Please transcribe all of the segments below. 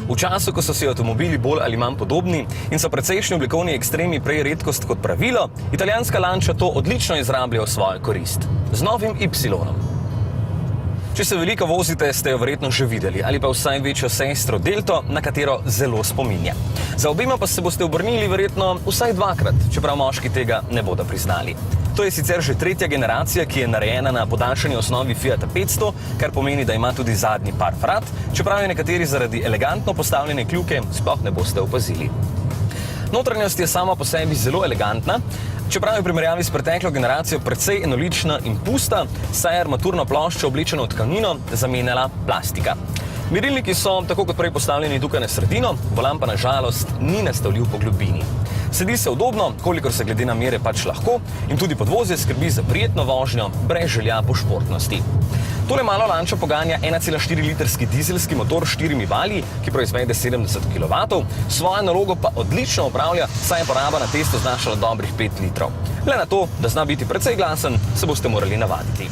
V času, ko so si avtomobili bolj ali manj podobni in so precejšnji oblikovni ekstremi prej redkost kot pravilo, italijanska Lancia to odlično izrablja v svojo korist. Z novim Y. Če se veliko vozite, ste jo verjetno že videli, ali pa vsaj večjo sestro Delto, na katero zelo spominja. Za obema pa se boste obrnili verjetno vsaj dvakrat, čeprav moški tega ne bodo priznali. To je sicer že tretja generacija, ki je narejena na podaljšani osnovi Fiata 500, kar pomeni, da ima tudi zadnji par vrat, čeprav je nekateri zaradi elegantno postavljene kljuke sploh ne boste opazili. Notranjost je sama po sebi zelo elegantna, čeprav je v primerjavi s preteklo generacijo precej enolična in pusta, saj je armaturno ploščo oblečeno v tkanino zamenjala plastika. Merilniki so tako kot prej postavljeni tukaj na sredino, volan pa na žalost ni nastavljiv po globini. Sedi se udobno, kolikor se glede na mere pač lahko, in tudi podvozje skrbi za prijetno vožnjo, brez želja po športnosti. Tole malo Lancia poganja 1,4-litrski dizelski motor s 4 valji, ki proizvede 70 kW, svojo nalogo pa odlično opravlja, saj je poraba na testu znašala dobrih 5 litrov. Le na to, da zna biti precej glasen, se boste morali navaditi.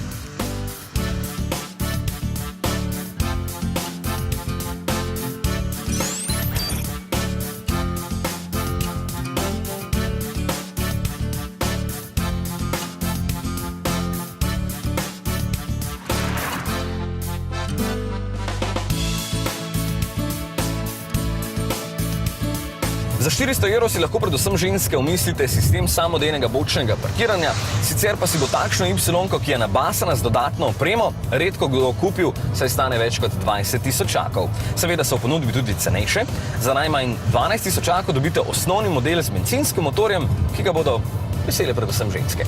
Za 400 € si lahko predvsem ženske omislite sistem samodejnega bočnega parkiranja, sicer pa si bo takšno Y, ki je nabasana z dodatno opremo, redko kdo kupil, saj stane več kot 20 tisočakov. Seveda so v ponudbi tudi cenejše. Za najmanj 12 tisočakov dobite osnovni model z bencinskim motorjem, ki ga bodo vesele predvsem ženske.